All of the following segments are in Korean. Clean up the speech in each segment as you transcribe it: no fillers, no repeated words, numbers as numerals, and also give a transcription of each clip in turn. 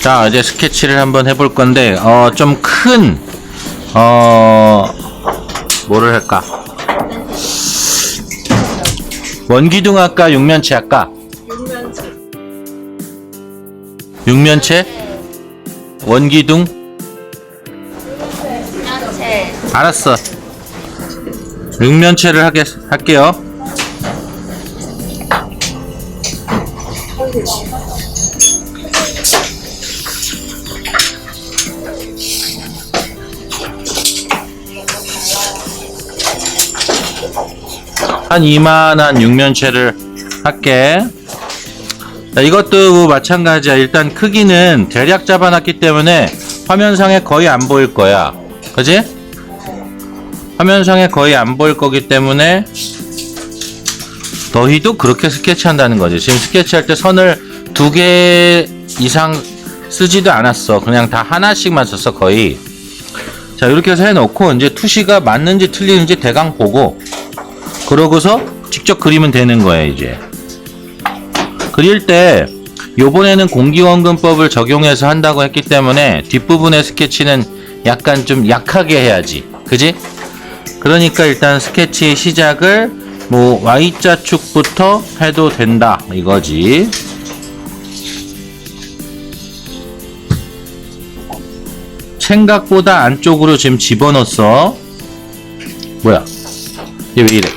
자, 이제 스케치를 한번 해볼 건데, 좀 큰, 뭐를 할까? 원기둥 할까? 육면체 할까? 육면체? 원기둥? 알았어. 육면체를 할게요. 한 이만한 육면체를 할게. 자, 이것도 마찬가지야. 일단 크기는 대략 잡아놨기 때문에 화면상에 거의 안 보일 거야. 그지? 화면상에 거의 안 보일 거기 때문에 너희도 그렇게 스케치한다는 거지. 지금 스케치할 때 선을 2개 이상 쓰지도 않았어. 그냥 다 하나씩만 썼어, 거의. 자, 이렇게 해서 해놓고 이제 투시가 맞는지 틀리는지 대강 보고 그러고서 직접 그리면 되는 거야. 이제 그릴 때 요번에는 공기원근법을 적용해서 한다고 했기 때문에 뒷부분의 스케치는 약간 좀 약하게 해야지. 그지? 그러니까 일단 스케치 시작을 뭐 Y자축부터 해도 된다 이거지. 생각보다 안쪽으로 지금 집어넣었어. 뭐야? 얘 왜 이래?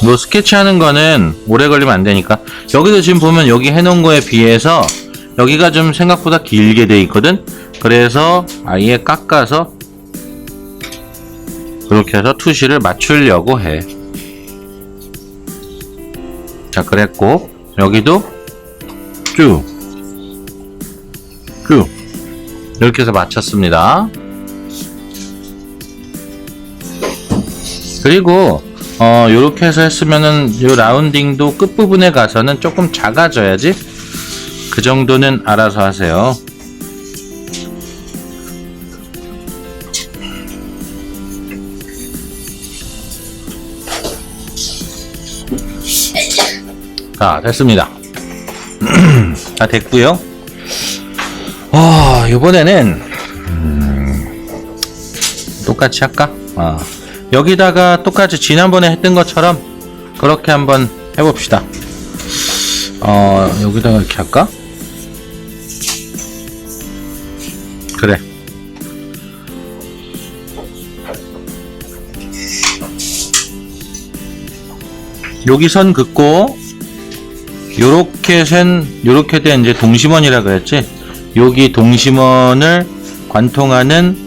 뭐 스케치하는 거는 오래 걸리면 안 되니까. 여기도 지금 보면 여기 해놓은 거에 비해서 여기가 좀 생각보다 길게 돼 있거든. 그래서 아예 깎아서 그렇게 해서 투시를 맞추려고 해. 자, 그랬고 여기도 쭉 이렇게 해서 맞췄습니다. 그리고 요렇게 해서 했으면은 요 라운딩도 끝부분에 가서는 조금 작아져야지. 그 정도는 알아서 하세요. 자, 됐습니다. 다 됐고요. 요번에는 똑같이 할까? 여기다가 똑같이 지난번에 했던 것처럼 그렇게 한번 해봅시다. 여기다가 이렇게 할까? 그래. 여기 선 긋고 요렇게 된 이제 동심원이라 그랬지? 여기 동심원을 관통하는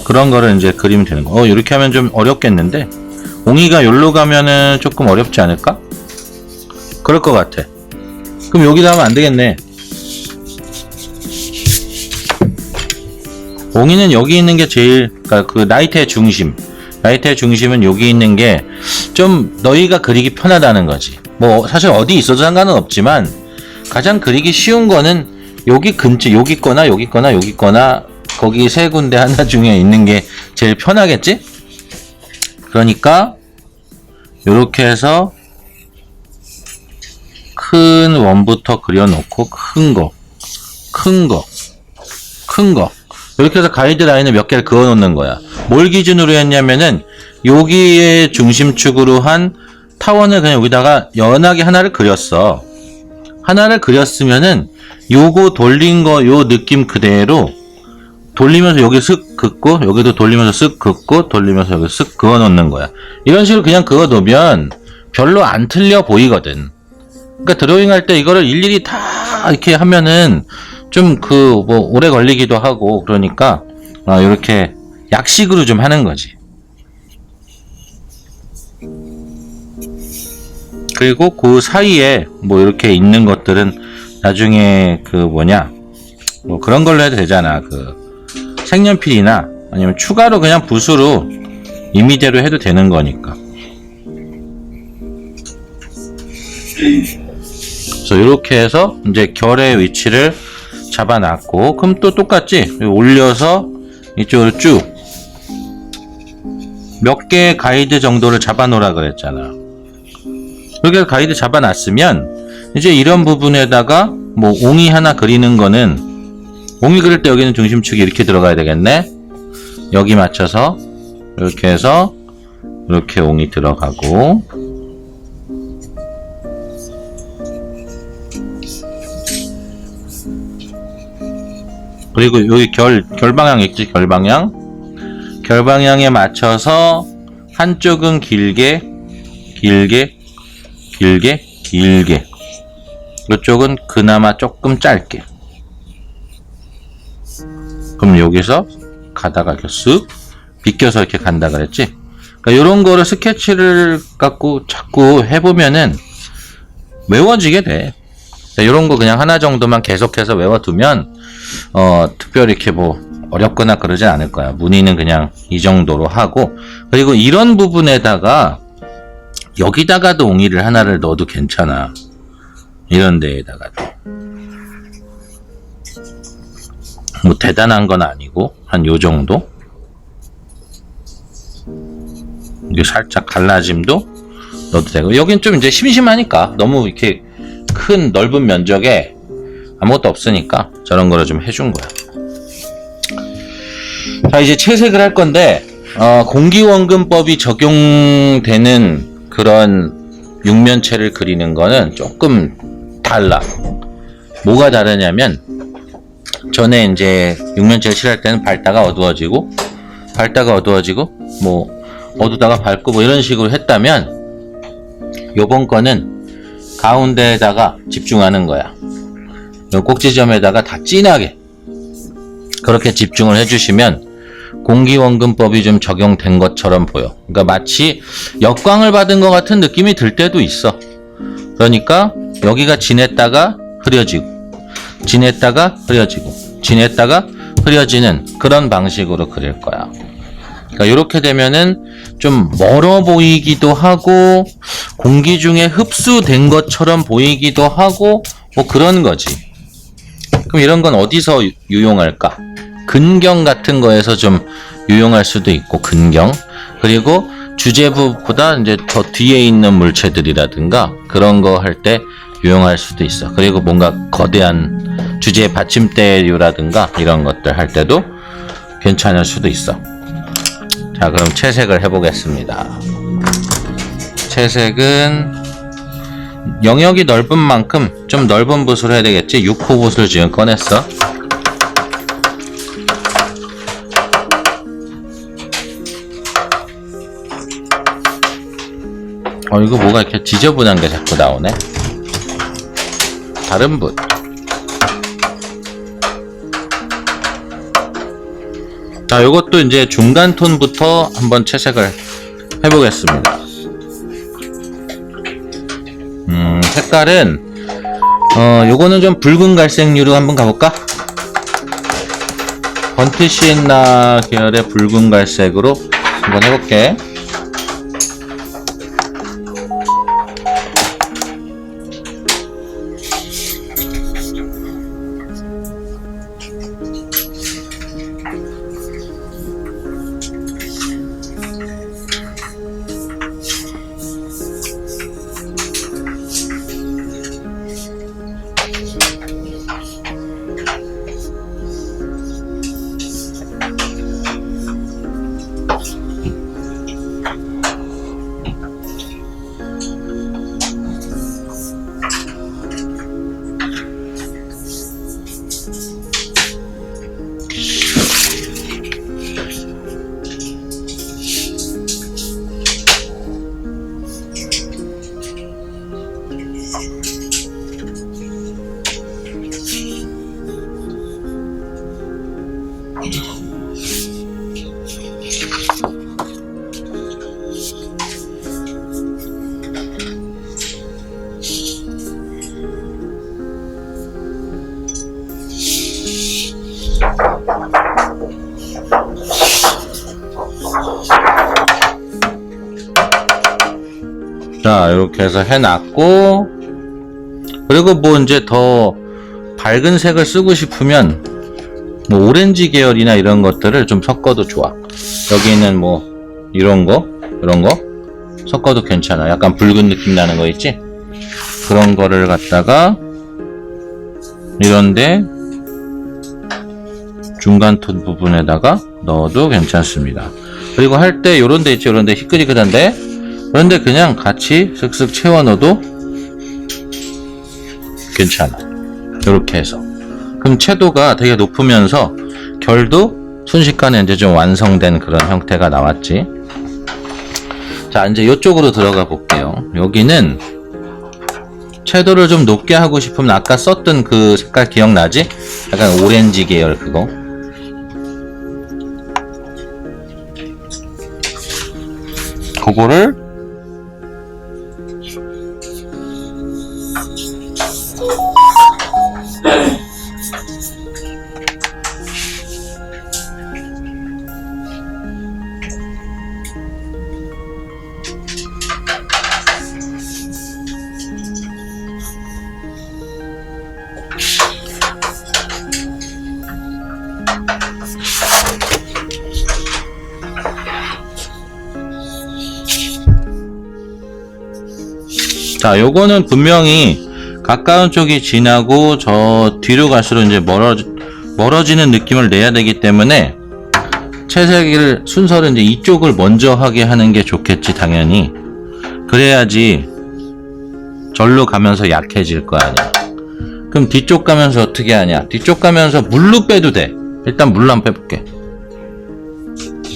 그런 거를 이제 그리면 되는 거. 이렇게 하면 좀 어렵겠는데 옹이가 여기로 가면은 조금 어렵지 않을까? 그럴 것 같아. 그럼 여기다 하면 안 되겠네. 옹이는 여기 있는 게 제일, 그러니까 그 나이트의 중심은 여기 있는 게 좀 너희가 그리기 편하다는 거지. 뭐 사실 어디 있어도 상관은 없지만 가장 그리기 쉬운 거는 여기 근처, 여기 있거나 거기 세 군데 하나 중에 있는 게 제일 편하겠지? 그러니까 요렇게 해서 큰 원부터 그려놓고 큰 거 이렇게 해서 가이드라인을 몇 개를 그어 놓는 거야. 뭘 기준으로 했냐면은 여기에 중심축으로 한 타원을 그냥 여기다가 연하게 하나를 그렸어. 하나를 그렸으면은 요거 돌린 거 요 느낌 그대로 돌리면서 여기 쓱 긋고 여기도 돌리면서 쓱 긋고 돌리면서 여기 쓱 그어 놓는 거야. 이런 식으로 그냥 그어 놓으면 별로 안 틀려 보이거든. 그러니까 드로잉 할 때 이거를 일일이 다 이렇게 하면은 좀 뭐 오래 걸리기도 하고 그러니까 이렇게 약식으로 좀 하는 거지. 그리고 그 사이에 뭐 이렇게 있는 것들은 나중에 뭐 그런 걸로 해도 되잖아. 색연필이나 아니면 추가로 그냥 붓으로 임의대로 해도 되는 거니까. 그래서 이렇게 해서 이제 결의 위치를 잡아놨고, 그럼 또 똑같지? 올려서 이쪽으로 쭉 몇 개 가이드 정도를 잡아놓으라 그랬잖아. 이렇게 가이드 잡아놨으면 이제 이런 부분에다가 뭐 옹이 하나 그리는 거는, 옹이 그릴 때 여기는 중심축이 이렇게 들어가야 되겠네. 여기 맞춰서 이렇게 해서 이렇게 옹이 들어가고, 그리고 여기 결방향 있지, 결방향에 맞춰서 한쪽은 길게, 이쪽은 그나마 조금 짧게. 그럼 여기서 가다가 이렇게 쓱 비껴서 이렇게 간다 그랬지. 그러니까 이런 거를 스케치를 갖고 자꾸 해보면은 외워지게 돼. 이런 거 그냥 하나 정도만 계속해서 외워두면 특별히 이렇게 뭐 어렵거나 그러진 않을 거야. 무늬는 그냥 이 정도로 하고, 그리고 이런 부분에다가 여기다가도 옹이를 하나를 넣어도 괜찮아. 이런 데에다가도 뭐 대단한 건 아니고 한 요 정도. 이게 살짝 갈라짐도 넣어도 되고, 여긴 좀 이제 심심하니까 너무 이렇게 큰 넓은 면적에 아무것도 없으니까 저런 거를 좀 해준 거야. 자, 이제 채색을 할 건데, 공기원근법이 적용되는 그런 육면체를 그리는 거는 조금 달라. 뭐가 다르냐면, 전에 이제 육면체를 칠할 때는 밝다가 어두워지고, 뭐 어두다가 밝고 뭐 이런 식으로 했다면, 요번 거는 가운데에다가 집중하는 거야. 요 꼭지점에다가 다 진하게 그렇게 집중을 해주시면 공기원근법이 좀 적용된 것처럼 보여. 그러니까 마치 역광을 받은 것 같은 느낌이 들 때도 있어. 그러니까 여기가 진했다가 흐려지고, 진했다가 흐려지는 그런 방식으로 그릴 거야. 그러니까 이렇게 되면은 좀 멀어 보이기도 하고, 공기 중에 흡수된 것처럼 보이기도 하고, 뭐 그런 거지. 그럼 이런 건 어디서 유용할까? 근경 같은 거에서 좀 유용할 수도 있고, 근경. 그리고 주제부보다 이제 더 뒤에 있는 물체들이라든가 그런 거 할 때 유용할 수도 있어. 그리고 뭔가 거대한 주제 받침대류라든가 이런 것들 할 때도 괜찮을 수도 있어. 자, 그럼 채색을 해보겠습니다. 채색은 영역이 넓은 만큼 좀 넓은 붓으로 해야 되겠지. 6호 붓을 지금 꺼냈어. 이거 뭐가 이렇게 지저분한 게 자꾸 나오네. 다른 붓. 자, 요것도 이제 중간 톤부터 한번 채색을 해보겠습니다. 색깔은 요거는 좀 붉은 갈색류로 한번 가볼까? 번트 시엔나 계열의 붉은 갈색으로 한번 해볼게. 자, 이렇게 해서 해놨고, 그리고 뭐 이제 더 밝은 색을 쓰고 싶으면 뭐 오렌지 계열이나 이런 것들을 좀 섞어도 좋아. 여기는 뭐 이런 거 섞어도 괜찮아. 약간 붉은 느낌 나는 거 있지? 그런 거를 갖다가 이런데 중간 톤 부분에다가 넣어도 괜찮습니다. 그리고 할 때 요런 데 있지? 요런 데 희끗희끗한데 그런데 그냥 같이 쓱쓱 채워 넣어도 괜찮아. 요렇게 해서 그럼 채도가 되게 높으면서 결도 순식간에 이제 좀 완성된 그런 형태가 나왔지. 자, 이제 이쪽으로 들어가 볼게요. 여기는 채도를 좀 높게 하고 싶으면 아까 썼던 그 색깔 기억나지? 약간 오렌지 계열 그거. 그거를 자, 요거는 분명히 가까운 쪽이 진하고 저 뒤로 갈수록 이제 멀어지는 느낌을 내야 되기 때문에 채색을 순서를 이제 이쪽을 먼저 하게 하는 게 좋겠지, 당연히. 그래야지 절로 가면서 약해질 거 아니야. 그럼 뒤쪽 가면서 어떻게 하냐? 뒤쪽 가면서 물로 빼도 돼. 일단 물로 한번 빼볼게.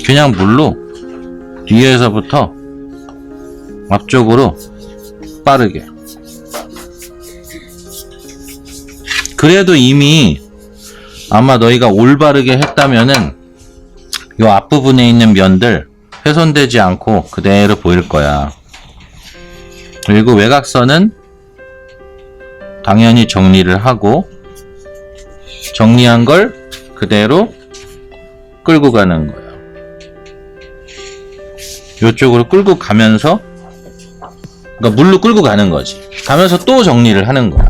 그냥 물로 뒤에서부터 앞쪽으로 빠르게. 그래도 이미 아마 너희가 올바르게 했다면은 요 앞부분에 있는 면들 훼손되지 않고 그대로 보일 거야. 그리고 외곽선은 당연히 정리를 하고 정리한 걸 그대로 끌고 가는 거야. 요쪽으로 끌고 가면서 그러니까 물로 끌고 가는 거지. 가면서 또 정리를 하는 거야.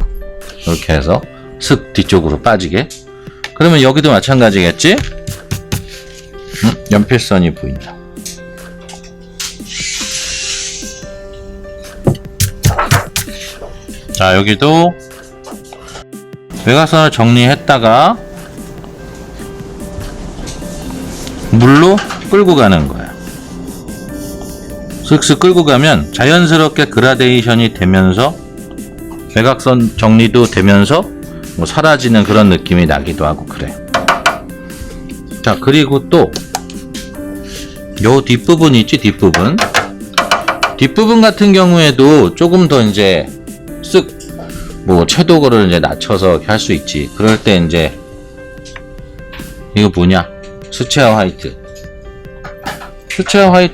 이렇게 해서 슥 뒤쪽으로 빠지게. 그러면 여기도 마찬가지겠지? 연필선이 보인다. 자, 여기도 외곽선을 정리했다가 물로 끌고 가는 거야. 슥슥 끌고 가면 자연스럽게 그라데이션이 되면서 외곽선 정리도 되면서 뭐 사라지는 그런 느낌이 나기도 하고 그래. 자, 그리고 또 요 뒷부분 있지? 뒷부분 같은 경우에도 조금 더 이제 쓱 뭐 채도를 이제 낮춰서 할 수 있지. 그럴 때 이제 이거 뭐냐? 수채화 화이트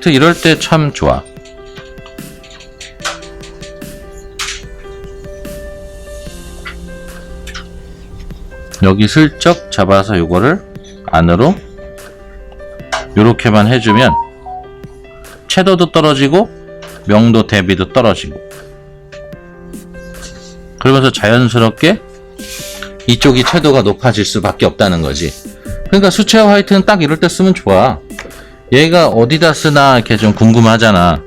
이럴 때 참 좋아. 여기 슬쩍 잡아서 요거를 안으로 요렇게만 해주면 채도도 떨어지고 명도 대비도 떨어지고 그러면서 자연스럽게 이쪽이 채도가 높아질 수밖에 없다는 거지. 그러니까 수채화 화이트는 딱 이럴 때 쓰면 좋아. 얘가 어디다 쓰나 이렇게 좀 궁금하잖아.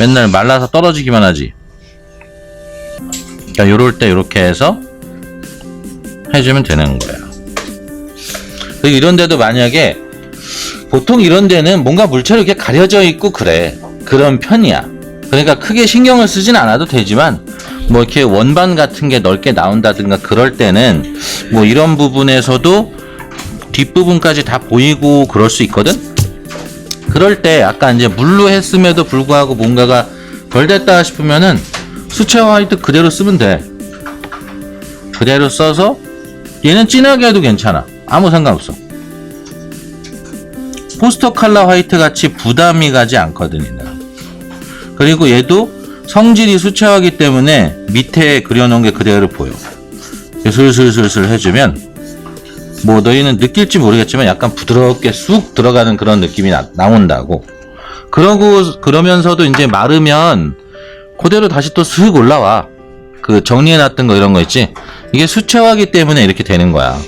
맨날 말라서 떨어지기만 하지. 그러니까 요럴 때 요렇게 해서 해주면 되는 거야. 그리고 이런 데도 만약에 보통 이런 데는 뭔가 물체로 이렇게 가려져 있고 그래. 그런 편이야. 그러니까 크게 신경을 쓰진 않아도 되지만 뭐 이렇게 원반 같은 게 넓게 나온다든가 그럴 때는 뭐 이런 부분에서도 뒷부분까지 다 보이고 그럴 수 있거든? 그럴 때 아까 이제 물로 했음에도 불구하고 뭔가가 덜 됐다 싶으면은 수채화 화이트 그대로 쓰면 돼. 그대로 써서 얘는 진하게 해도 괜찮아. 아무 상관없어. 포스터 컬러 화이트 같이 부담이 가지 않거든, 얘는. 그리고 얘도 성질이 수채화이기 때문에 밑에 그려놓은 게 그대로 보여. 슬슬슬슬 해주면 뭐 너희는 느낄지 모르겠지만 약간 부드럽게 쑥 들어가는 그런 느낌이 나온다고. 그러면서도 이제 마르면 그대로 다시 또 슥 올라와. 그 정리해놨던 거 이런 거 있지? 이게 수채화이기 때문에 이렇게 되는 거야.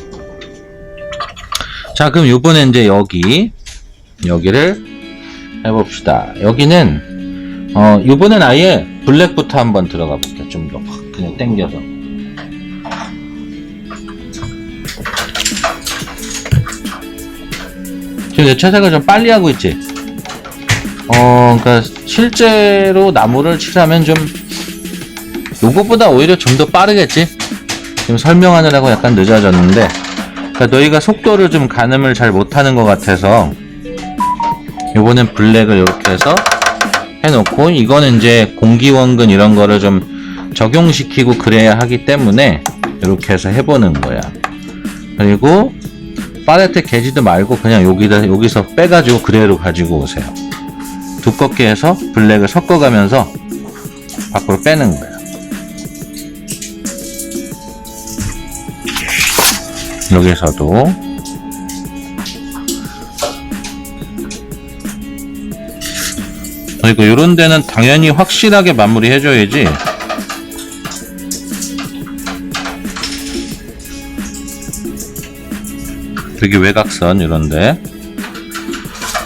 자, 그럼 요번에 이제 여기를 해봅시다. 여기는 이번엔 아예 블랙부터 한번 들어가 볼게요. 좀 더 확 그냥 당겨서. 지금 내 채색을 좀 빨리 하고 있지. 그러니까 실제로 나무를 칠하면 좀 요것보다 오히려 좀 더 빠르겠지. 지금 설명하느라고 약간 늦어졌는데, 그러니까 너희가 속도를 좀 가늠을 잘 못하는 것 같아서 요번엔 블랙을 이렇게 해서 해놓고, 이거는 이제 공기원근 이런 거를 좀 적용시키고 그래야 하기 때문에 이렇게 해서 해보는 거야. 그리고 팔레트 개지도 말고 그냥 여기서 빼가지고 그대로 가지고 오세요. 두껍게 해서 블랙을 섞어가면서 밖으로 빼는 거야. 여기서도 그리고 요런 데는 당연히 확실하게 마무리 해줘야지. 되게 외곽선 이런데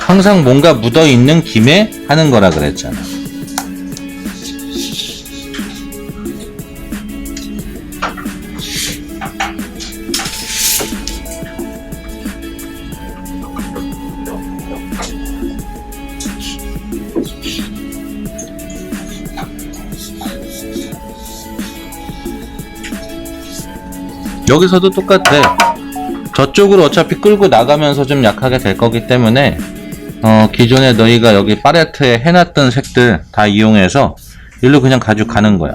항상 뭔가 묻어있는 김에 하는 거라 그랬잖아. 여기서도 똑같아. 저쪽으로 어차피 끌고 나가면서 좀 약하게 될 거기 때문에 기존에 너희가 여기 팔레트에 해놨던 색들 다 이용해서 일로 그냥 가지고 가는 거야.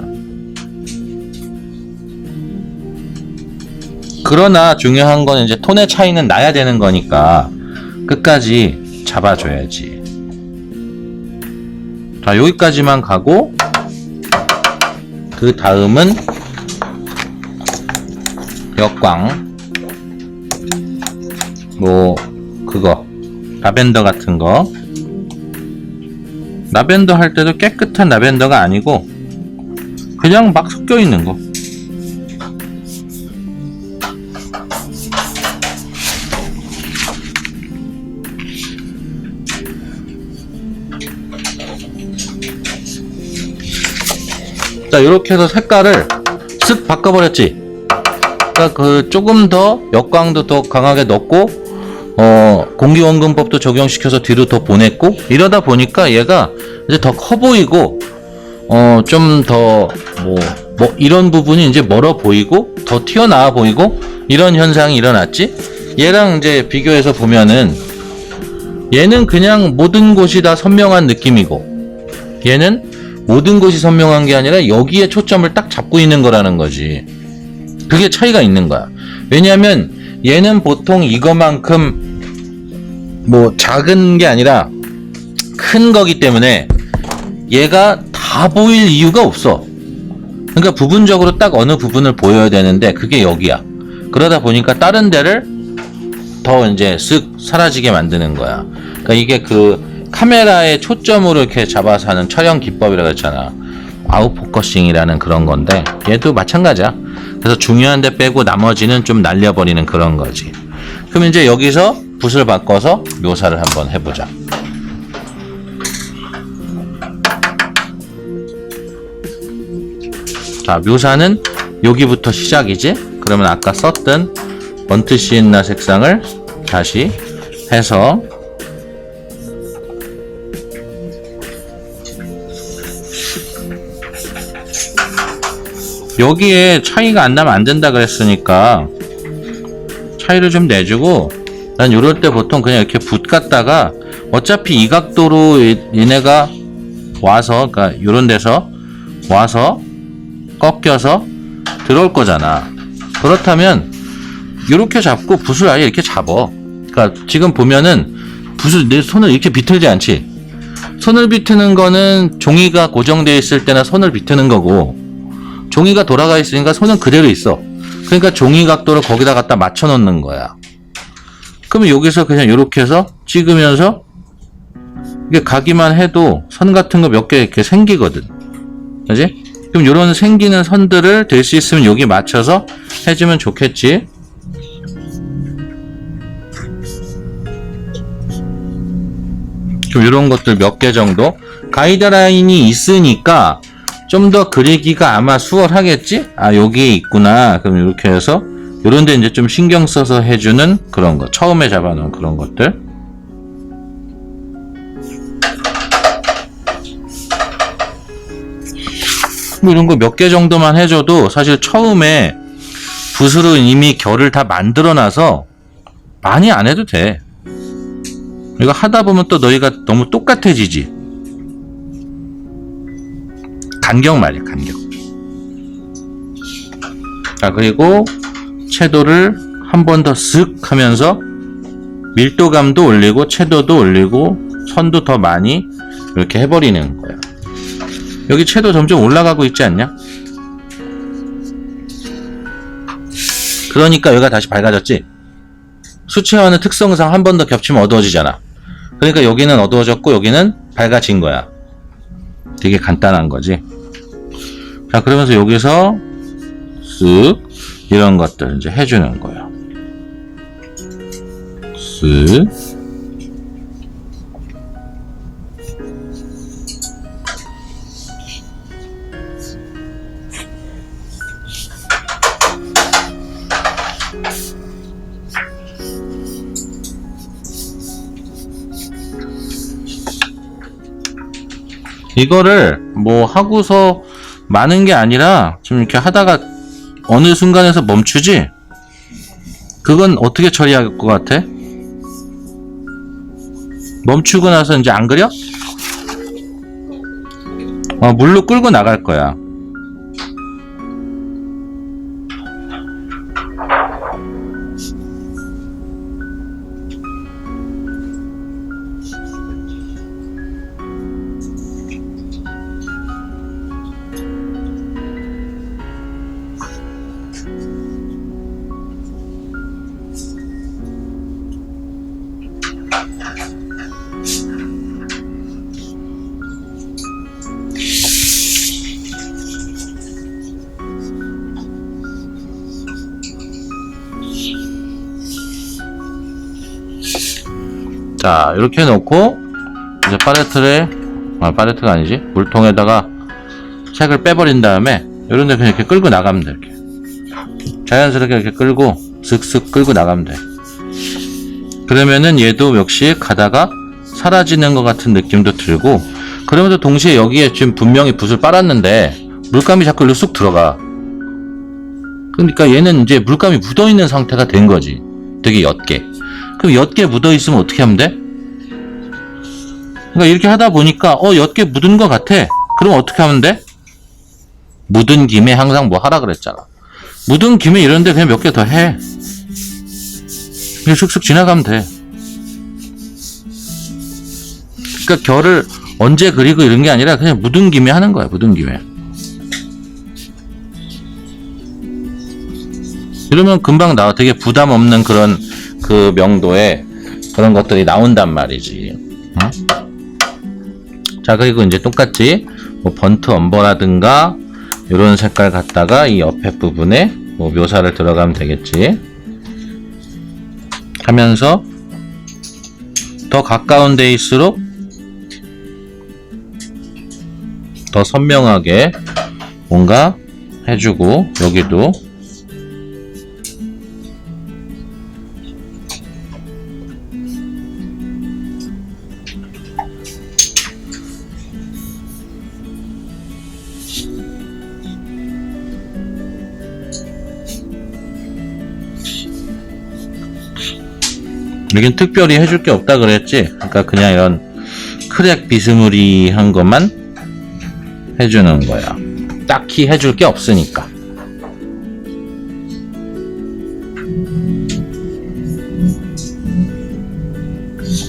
그러나 중요한 건 이제 톤의 차이는 나야 되는 거니까 끝까지 잡아줘야지. 자, 여기까지만 가고 그 다음은 역광 뭐 그거 라벤더 같은 거. 라벤더 할 때도 깨끗한 라벤더가 아니고 그냥 막 섞여 있는 거. 자, 이렇게 해서 색깔을 쓱 바꿔버렸지. 그러니까 그 조금 더 역광도 더 강하게 넣고 공기원근법도 적용시켜서 뒤로 더 보냈고, 이러다 보니까 얘가 이제 더 커 보이고 좀 더 뭐 이런 부분이 이제 멀어 보이고 더 튀어나와 보이고 이런 현상이 일어났지. 얘랑 이제 비교해서 보면은 얘는 그냥 모든 곳이 다 선명한 느낌이고 얘는 모든 곳이 선명한 게 아니라 여기에 초점을 딱 잡고 있는 거라는 거지. 그게 차이가 있는 거야. 왜냐면 얘는 보통 이거만큼 뭐 작은 게 아니라 큰 거기 때문에 얘가 다 보일 이유가 없어. 그러니까 부분적으로 딱 어느 부분을 보여야 되는데 그게 여기야. 그러다 보니까 다른 데를 더 이제 쓱 사라지게 만드는 거야. 그러니까 이게 그 카메라의 초점으로 이렇게 잡아서 하는 촬영 기법이라고 했잖아. 아웃포커싱이라는 그런 건데 얘도 마찬가지야. 그래서 중요한 데 빼고 나머지는 좀 날려버리는 그런 거지. 그럼 이제 여기서 붓을 바꿔서 묘사를 한번 해보자. 자, 묘사는 여기부터 시작이지. 그러면 아까 썼던 번트 시엔나 색상을 다시 해서 여기에 차이가 안 나면 안 된다 그랬으니까 차이를 좀 내주고, 난 이럴 때 보통 그냥 이렇게 붓 갖다가 어차피 이 각도로 얘네가 와서, 그러니까 이런 데서 와서 꺾여서 들어올 거잖아. 그렇다면 이렇게 잡고 붓을 아예 이렇게 잡어. 그러니까 지금 보면은 붓을 내 손을 이렇게 비틀지 않지. 손을 비트는 거는 종이가 고정되어 있을 때나 손을 비트는 거고, 종이가 돌아가 있으니까 손은 그대로 있어. 그러니까 종이 각도를 거기다 갖다 맞춰 놓는 거야. 그러면 여기서 그냥 이렇게 해서 찍으면서 이게 가기만 해도 선 같은 거 몇 개 이렇게 생기거든. 그지? 그럼 이런 생기는 선들을 될 수 있으면 여기 맞춰서 해주면 좋겠지. 좀 이런 것들 몇 개 정도 가이드라인이 있으니까 좀 더 그리기가 아마 수월하겠지? 아, 여기에 있구나. 그럼 이렇게 해서 요런데 이제 좀 신경 써서 해주는 그런 거, 처음에 잡아놓은 그런 것들. 뭐 이런 거 몇 개 정도만 해줘도 사실 처음에 붓으로 이미 결을 다 만들어놔서 많이 안 해도 돼. 이거 하다 보면 또 너희가 너무 똑같아지지. 간격 말이야, 간격. 자, 그리고 채도를 한 번 더 쓱 하면서 밀도감도 올리고 채도도 올리고 선도 더 많이 이렇게 해버리는 거야. 여기 채도 점점 올라가고 있지 않냐? 그러니까 여기가 다시 밝아졌지? 수채화는 특성상 한 번 더 겹치면 어두워지잖아. 그러니까 여기는 어두워졌고 여기는 밝아진 거야. 되게 간단한 거지. 자, 그러면서 여기서 쓱 이런 것들 이제 해주는 거예요. 쓱. 이거를 뭐 하고서 많은 게 아니라 좀 이렇게 하다가 어느 순간에서 멈추지? 그건 어떻게 처리할 것 같아? 멈추고 나서 이제 안 그려? 물로 끌고 나갈 거야. 자, 이렇게 놓고 이제 팔레트가 아니지, 물통에다가 색을 빼버린 다음에 이런 데 그냥 이렇게 끌고 나가면 돼. 이렇게 자연스럽게 이렇게 끌고 슥슥 끌고 나가면 돼. 그러면은 얘도 역시 가다가 사라지는 것 같은 느낌도 들고, 그러면서 동시에 여기에 지금 분명히 붓을 빨았는데 물감이 자꾸 일로 쑥 들어가. 그러니까 얘는 이제 물감이 묻어있는 상태가 된 거지. 되게 옅게. 그럼 옅게 묻어있으면 어떻게 하면 돼? 그러니까 이렇게 하다 보니까 옅게 묻은 것 같아. 그럼 어떻게 하면 돼? 묻은 김에 항상 뭐 하라 그랬잖아. 묻은 김에 이런데 그냥 몇 개 더 해. 그냥 쑥쑥 지나가면 돼. 그러니까 결을 언제 그리고 이런 게 아니라 그냥 묻은 김에 하는 거야. 묻은 김에. 이러면 금방 나와. 되게 부담 없는 그런 그 명도의 그런 것들이 나온단 말이지. 응? 자, 그리고 이제 똑같이 뭐 번트 엄버라든가 이런 색깔 갖다가 이 옆에 부분에 뭐 묘사를 들어가면 되겠지. 하면서 더 가까운 데일수록 더 선명하게 뭔가 해주고, 여기도 여긴 특별히 해줄 게 없다 그랬지. 그러니까 그냥 이런 크랙 비스무리한 것만 해주는 거야. 딱히 해줄 게 없으니까.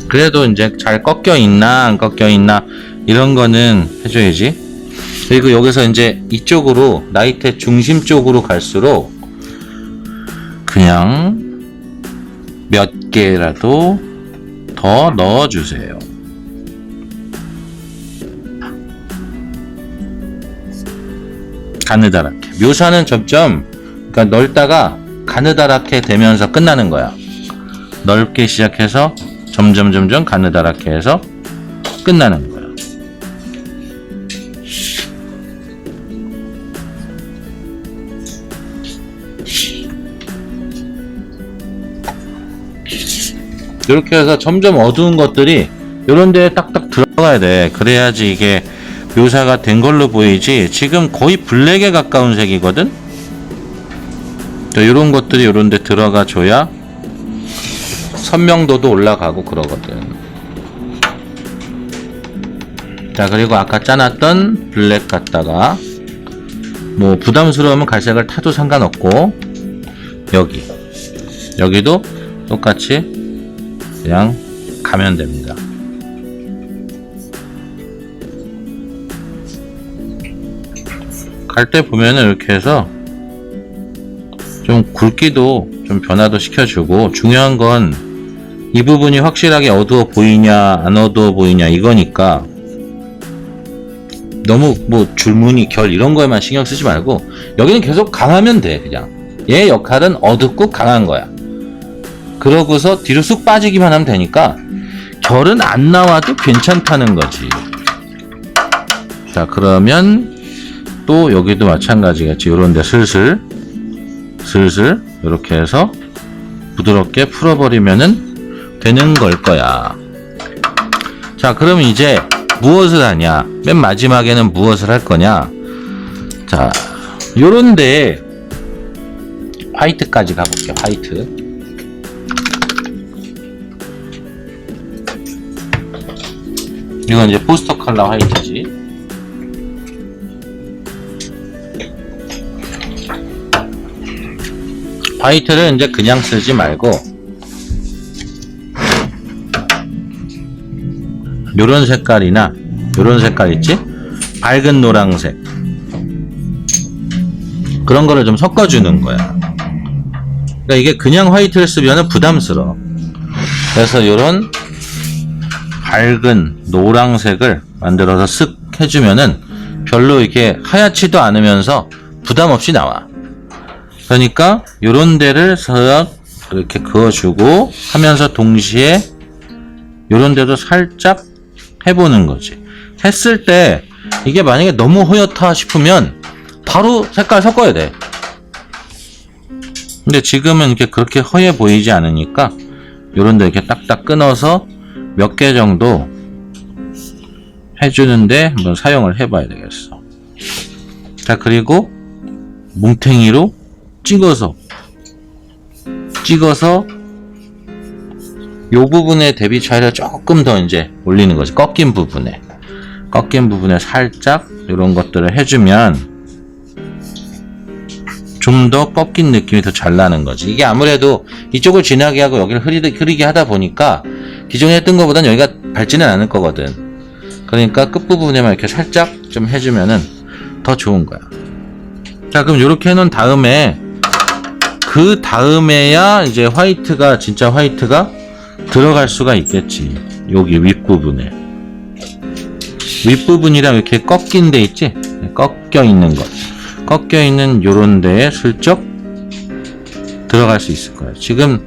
그래도 이제 잘 꺾여 있나 안 꺾여 있나 이런 거는 해줘야지. 그리고 여기서 이제 이쪽으로 나이테 중심 쪽으로 갈수록 그냥 몇 개라도 더 넣어주세요. 가느다랗게. 묘사는 점점, 그러니까 넓다가 가느다랗게 되면서 끝나는 거야. 넓게 시작해서 점점 가느다랗게 해서 끝나는 거야. 이렇게 해서 점점 어두운 것들이 이런 데에 딱딱 들어가야 돼. 그래야지 이게 묘사가 된 걸로 보이지. 지금 거의 블랙에 가까운 색이거든. 이런 것들이 이런 데 들어가 줘야 선명도도 올라가고 그러거든. 자, 그리고 아까 짜놨던 블랙 갖다가 뭐 부담스러우면 갈색을 타도 상관없고, 여기도 똑같이 그냥 가면 됩니다. 갈 때 보면은 이렇게 해서 좀 굵기도 좀 변화도 시켜주고, 중요한 건 이 부분이 확실하게 어두워 보이냐 안 어두워 보이냐 이거니까 너무 뭐 줄무늬 결 이런 거에만 신경 쓰지 말고 여기는 계속 강하면 돼. 그냥 얘 역할은 어둡고 강한 거야. 그러고서 뒤로 쑥 빠지기만 하면 되니까 결은 안 나와도 괜찮다는 거지. 자, 그러면 또 여기도 마찬가지겠지. 요런데 슬슬 이렇게 해서 부드럽게 풀어버리면은 되는 걸 거야. 자, 그러면 이제 무엇을 하냐? 맨 마지막에는 무엇을 할 거냐? 자, 요런데 화이트까지 가볼게요. 화이트. 이건 이제 포스터 컬러 화이트지. 화이트를 이제 그냥 쓰지 말고 요런 색깔이나 요런 색깔 있지? 밝은 노란색 그런 거를 좀 섞어주는 거야. 그러니까 이게 그냥 화이트를 쓰면은 부담스러워. 그래서 요런 밝은 노란색을 만들어서 쓱 해주면은 별로 이렇게 하얗지도 않으면서 부담 없이 나와. 그러니까 요런 데를 쓱 이렇게 그어주고 하면서 동시에 요런 데도 살짝 해보는 거지. 했을 때 이게 만약에 너무 허옇다 싶으면 바로 색깔 섞어야 돼. 근데 지금은 이렇게 그렇게 허해 보이지 않으니까 요런 데 이렇게 딱딱 끊어서 몇 개 정도 해주는데 한번 사용을 해봐야 되겠어. 자, 그리고 뭉탱이로 찍어서 요 부분의 대비 차이를 조금 더 이제 올리는 거지. 꺾인 부분에 살짝 이런 것들을 해주면 좀 더 꺾인 느낌이 더 잘 나는 거지. 이게 아무래도 이쪽을 진하게 하고 여기를 흐리게 하다 보니까 기존에 했던 것보다는 여기가 밝지는 않을 거거든. 그러니까 끝부분에만 이렇게 살짝 좀 해주면은 더 좋은 거야. 자, 그럼 이렇게 해놓은 다음에 그 다음에야 이제 화이트가 진짜 화이트가 들어갈 수가 있겠지. 여기 윗부분이랑 이렇게 꺾인 데 있지? 꺾여 있는 것. 꺾여 있는 요런 데에 슬쩍 들어갈 수 있을 거야. 지금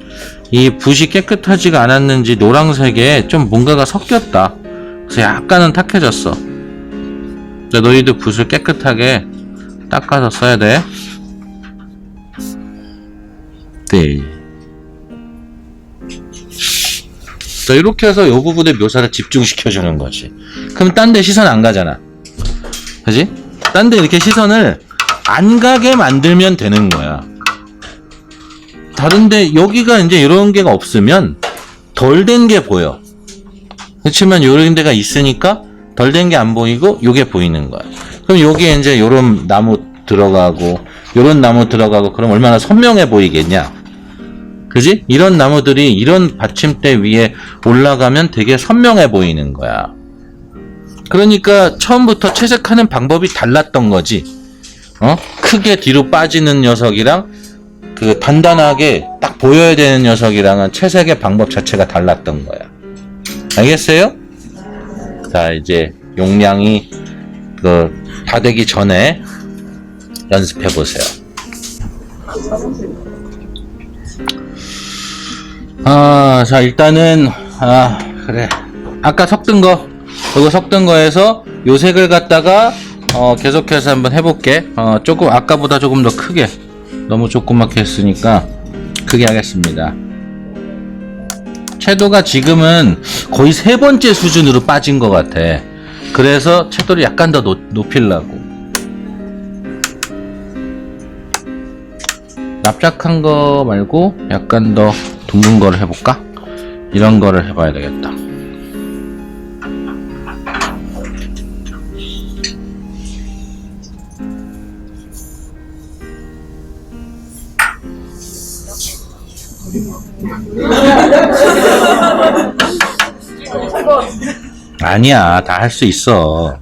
이 붓이 깨끗하지가 않았는지 노란색에 좀 뭔가가 섞였다. 그래서 약간은 탁해졌어. 너희도 붓을 깨끗하게 닦아서 써야 돼. 네. 자, 이렇게 해서 이 부분의 묘사를 집중시켜주는 거지. 그럼 딴 데 시선 안 가잖아. 그지? 딴 데 이렇게 시선을 안 가게 만들면 되는 거야. 다른데 여기가 이제 이런 게가 없으면 덜 된 게 보여. 그렇지만 이런 데가 있으니까 덜 된 게 안 보이고 요게 보이는 거야. 그럼 여기에 이제 요런 나무 들어가고 요런 나무 들어가고 그럼 얼마나 선명해 보이겠냐. 그지? 이런 나무들이 이런 받침대 위에 올라가면 되게 선명해 보이는 거야. 그러니까 처음부터 채색하는 방법이 달랐던 거지. 크게 뒤로 빠지는 녀석이랑 그 단단하게 딱 보여야 되는 녀석이랑은 채색의 방법 자체가 달랐던 거야. 알겠어요? 자, 이제 용량이 다 되기 전에 연습해 보세요. 자, 일단은 그래. 아까 섞은 거 이거 섞던 거에서 요 색을 갖다가 계속해서 한번 해볼게. 조금 아까보다 조금 더 크게, 너무 조그맣게 했으니까 크게 하겠습니다. 채도가 지금은 거의 3번째 수준으로 빠진 것 같아. 그래서 채도를 약간 더 높이려고. 납작한 거 말고 약간 더 둥근 거를 해볼까? 이런 거를 해봐야 되겠다. 아니야, 다 할 수 있어.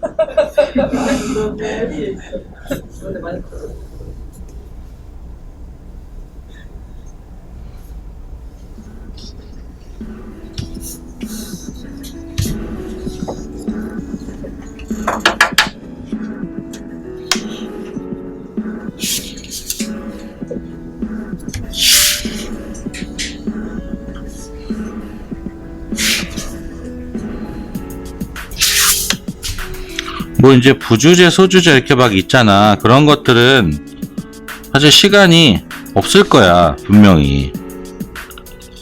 뭐 이제 부주제, 소주제 이렇게 막 있잖아. 그런 것들은 사실 시간이 없을 거야, 분명히.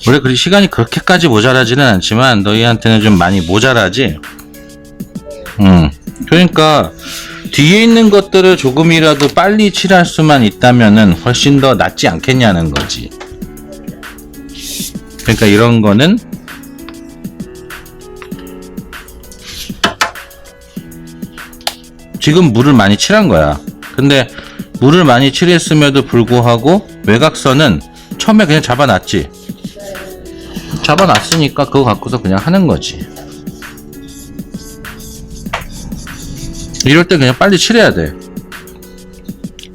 원래 그 시간이 그렇게까지 모자라지는 않지만 너희한테는 좀 많이 모자라지. 그러니까 뒤에 있는 것들을 조금이라도 빨리 칠할 수만 있다면은 훨씬 더 낫지 않겠냐는 거지. 그러니까 이런 거는 지금 물을 많이 칠한 거야. 근데 물을 많이 칠했음에도 불구하고 외곽선은 처음에 그냥 잡아놨지. 잡아놨으니까 그거 갖고서 그냥 하는 거지. 이럴 때 그냥 빨리 칠해야 돼.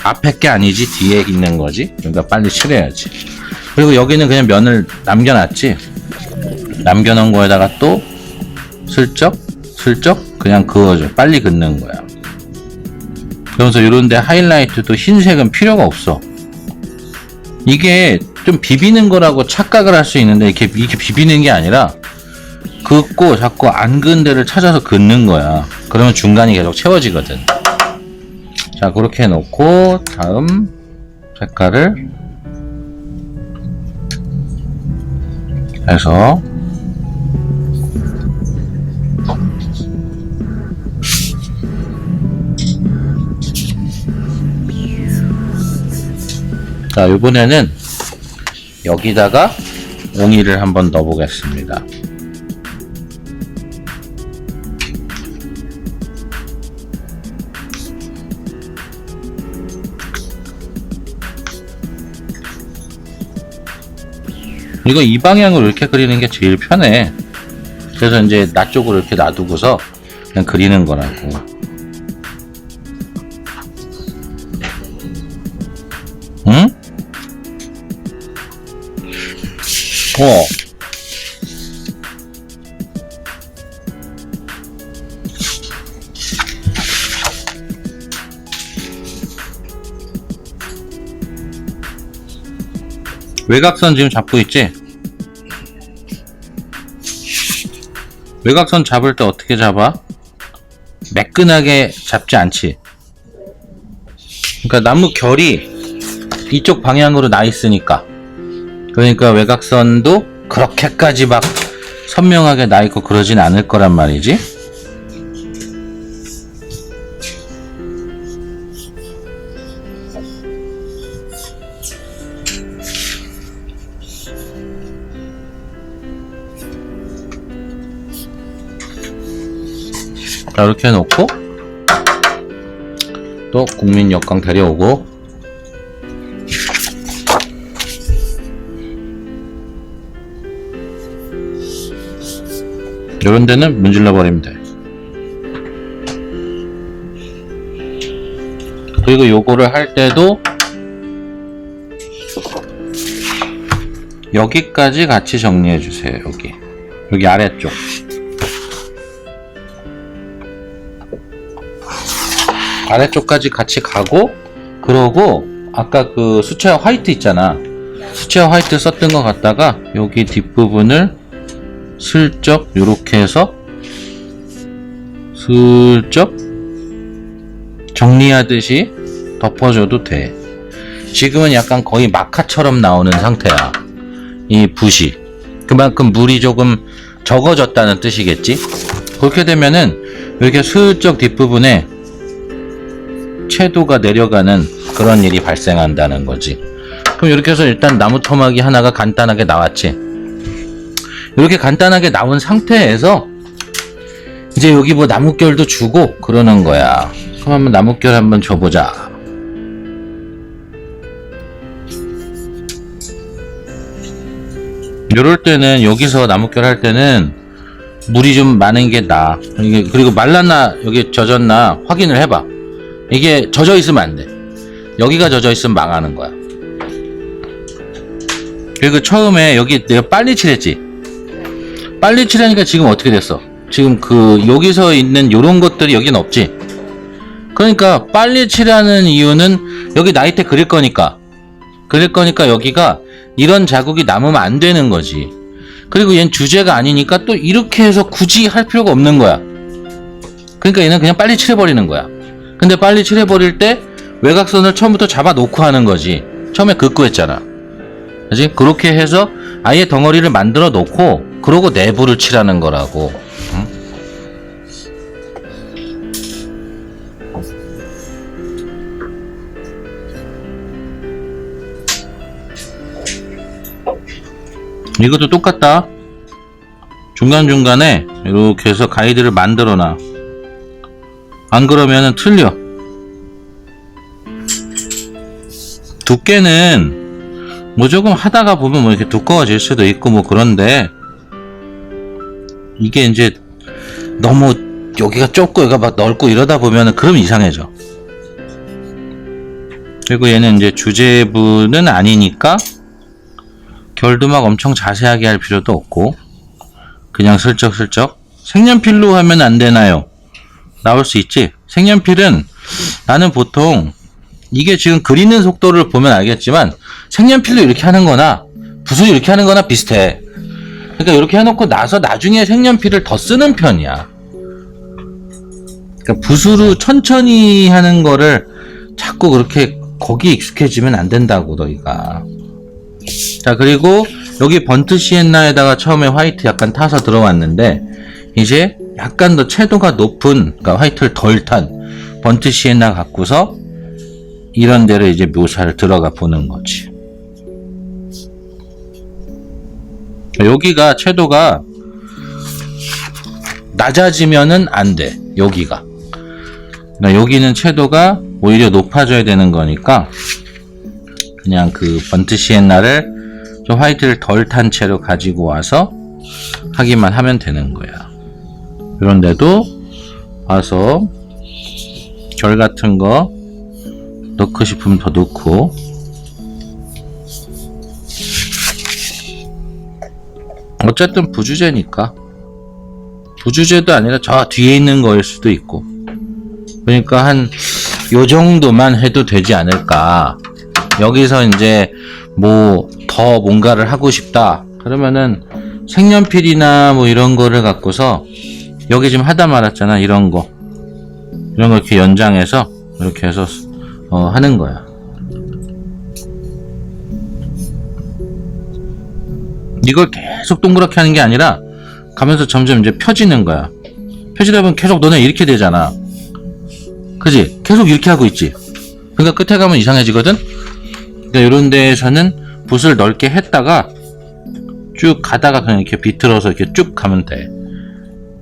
앞에 게 아니지 뒤에 있는 거지. 그러니까 빨리 칠해야지. 그리고 여기는 그냥 면을 남겨놨지. 남겨놓은 거에다가 또 슬쩍 그냥 그어줘. 빨리 긋는 거야. 그러면서 이런데 하이라이트도 흰색은 필요가 없어. 이게 좀 비비는 거라고 착각을 할 수 있는데 이렇게 비비는 게 아니라 긋고 자꾸 안 그은 데를 찾아서 긋는 거야. 그러면 중간이 계속 채워지거든. 자, 그렇게 해놓고 다음 색깔을 해서 자, 이번에는 여기다가 옹이를 한번 넣어 보겠습니다. 이거 이 방향으로 이렇게 그리는 게 제일 편해. 그래서 이제 나 쪽으로 이렇게 놔두고서 그냥 그리는 거라고. 응? 외곽선 지금 잡고 있지? 외곽선 잡을 때 어떻게 잡아? 매끈하게 잡지 않지? 그러니까 나무 결이 이쪽 방향으로 나 있으니까. 그러니까 외곽선도 그렇게까지 막 선명하게 나 있고 그러진 않을 거란 말이지. 자, 이렇게 해놓고 또 국민역광 데려오고 요런 데는 문질러 버리면 돼. 그리고 요거를 할 때도 여기까지 같이 정리해 주세요. 여기 아래쪽. 아래쪽까지 같이 가고, 그러고 아까 그 수채화 화이트 있잖아. 수채화 화이트 썼던 거 갖다가 여기 뒷부분을 슬쩍 요렇게 해서 슬쩍 정리하듯이 덮어줘도 돼. 지금은 약간 거의 마카처럼 나오는 상태야. 이 붓이. 그만큼 물이 조금 적어졌다는 뜻이겠지? 그렇게 되면은 이렇게 슬쩍 뒷부분에 채도가 내려가는 그런 일이 발생한다는 거지. 그럼 이렇게 해서 일단 나무 토막이 하나가 간단하게 나왔지. 이렇게 간단하게 나온 상태에서 이제 여기 뭐 나뭇결도 주고 그러는 거야. 그럼 한번 나뭇결 한번 줘보자. 이럴 때는 여기서 나뭇결 할 때는 물이 좀 많은 게 나아. 이게 그리고 말랐나 여기 젖었나 확인을 해봐. 이게 젖어 있으면 안 돼. 여기가 젖어 있으면 망하는 거야. 그리고 처음에 여기 내가 빨리 칠했지. 빨리 칠하니까 지금 어떻게 됐어? 지금 그 여기서 있는 요런 것들이 여긴 없지. 그러니까 빨리 칠하는 이유는 여기 나이테 그릴 거니까 여기가 이런 자국이 남으면 안 되는 거지. 그리고 얘는 주제가 아니니까 또 이렇게 해서 굳이 할 필요가 없는 거야. 그러니까 얘는 그냥 빨리 칠해버리는 거야. 근데 빨리 칠해버릴 때 외곽선을 처음부터 잡아놓고 하는 거지. 처음에 긋고 했잖아. 그치? 그렇게 해서 아예 덩어리를 만들어 놓고 그러고 내부를 칠하는 거라고. 응? 이것도 똑같다. 중간중간에 이렇게 해서 가이드를 만들어 놔. 안 그러면은 틀려. 두께는 뭐 조금 하다가 보면 뭐 이렇게 두꺼워질 수도 있고 뭐 그런데 이게 이제 너무 여기가 좁고 여기가 막 넓고 이러다 보면은 그럼 이상해져. 그리고 얘는 이제 주제부는 아니니까 결도 막 엄청 자세하게 할 필요도 없고 그냥 슬쩍슬쩍. 색연필로 하면 안 되나요? 나올 수 있지. 색연필은 나는 보통 이게 지금 그리는 속도를 보면 알겠지만 색연필로 이렇게 하는 거나 붓으로 이렇게 하는 거나 비슷해. 그러니까 이렇게 해놓고 나서 나중에 색연필을 더 쓰는 편이야. 그러니까 붓으로 천천히 하는 거를 자꾸 그렇게 거기 익숙해지면 안 된다고 너희가. 자, 그리고 여기 번트 시엔나에다가 처음에 화이트 약간 타서 들어왔는데 이제 약간 더 채도가 높은, 그러니까 화이트를 덜 탄 번트 시엔나 갖고서 이런 데를 이제 묘사를 들어가 보는 거지. 여기가 채도가 낮아지면은 안 돼. 여기가. 그러니까 여기는 채도가 오히려 높아져야 되는 거니까 그냥 그 번트 시엔나를 좀 화이트를 덜 탄 채로 가지고 와서 하기만 하면 되는 거야. 이런 데도 와서 결 같은 거 넣고 싶으면 더 넣고. 어쨌든 부주제니까. 부주제도 아니라 저 뒤에 있는 거일 수도 있고. 그러니까 한 요 정도만 해도 되지 않을까. 여기서 이제 뭐 더 뭔가를 하고 싶다 그러면은 색연필이나 뭐 이런 거를 갖고서 여기 지금 하다 말았잖아. 이런 거 이렇게 연장해서 이렇게 해서 하는 거야. 이걸 계속 동그랗게 하는 게 아니라 가면서 점점 이제 펴지는 거야. 펴지다 보면 계속 너네 이렇게 되잖아. 그지? 계속 이렇게 하고 있지. 그러니까 끝에 가면 이상해지거든. 그러니까 이런 데에서는 붓을 넓게 했다가 쭉 가다가 그냥 이렇게 비틀어서 이렇게 쭉 가면 돼.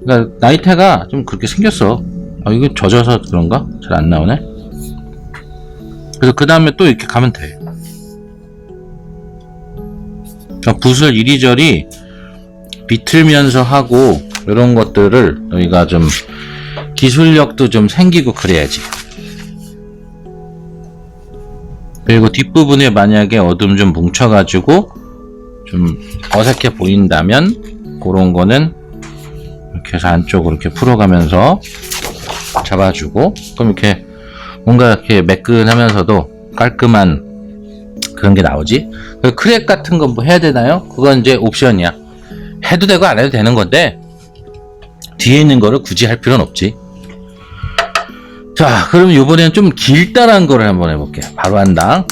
그러니까 나이테가 좀 그렇게 생겼어. 이거 젖어서 그런가? 잘 안 나오네. 그래서 그 다음에 또 이렇게 가면 돼. 그러니까 붓을 이리저리 비틀면서 하고 이런 것들을 너희가 좀 기술력도 좀 생기고 그래야지. 그리고 뒷부분에 만약에 어둠 좀 뭉쳐가지고 좀 어색해 보인다면 그런 거는 이렇게 해서 안쪽으로 이렇게 풀어가면서 잡아주고, 그럼 이렇게 뭔가 이렇게 매끈하면서도 깔끔한 그런 게 나오지. 크랙 같은 건 뭐 해야 되나요? 그건 이제 옵션이야. 해도 되고 안 해도 되는 건데 뒤에 있는 거를 굳이 할 필요는 없지. 자, 그럼 이번엔 좀 길다란 거를 한번 해볼게요. 바로 한다.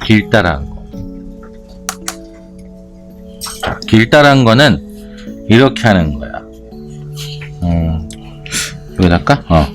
길다란 거. 자, 길다란 거는 이렇게 하는 거야. 여기다가,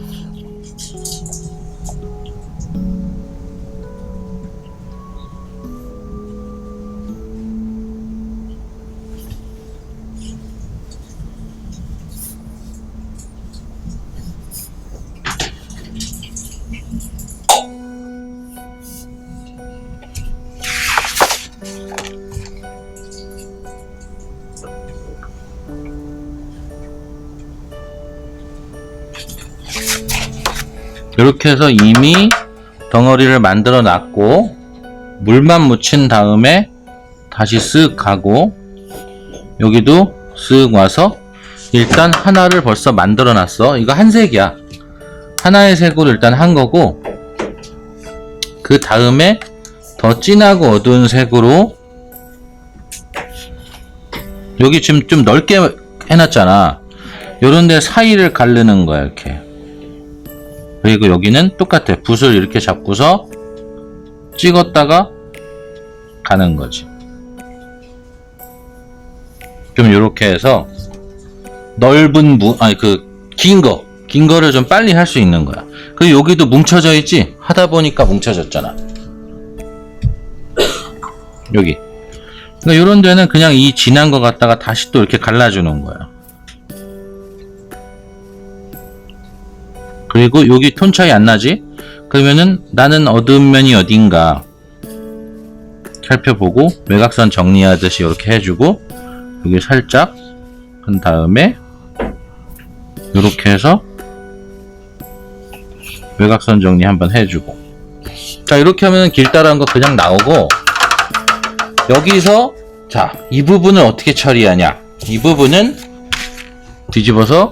이렇게 해서 이미 덩어리를 만들어 놨고 물만 묻힌 다음에 다시 쓱 가고 여기도 쓱 와서 일단 하나를 벌써 만들어 놨어. 이거 한 색이야. 하나의 색으로 일단 한 거고 그 다음에 더 진하고 어두운 색으로 여기 지금 좀 넓게 해놨잖아. 요런데 사이를 가르는 거야. 이렇게. 그리고 여기는 똑같아. 붓을 이렇게 잡고서 찍었다가 가는 거지. 좀 이렇게 해서 넓은 긴 거를 좀 빨리 할 수 있는 거야. 그리고 여기도 뭉쳐져 있지? 하다 보니까 뭉쳐졌잖아. 여기. 그러니까 이런 데는 그냥 이 진한 거 갖다가 다시 또 이렇게 갈라주는 거야. 그리고 여기 톤 차이 안 나지? 그러면은 나는 어두운 면이 어딘가 살펴보고 매각선 정리하듯이 이렇게 해주고 여기 살짝 한 다음에 이렇게 해서 외곽선 정리 한번 해주고 자 이렇게 하면 길다란 거 그냥 나오고 여기서 자 이 부분을 어떻게 처리하냐 이 부분은 뒤집어서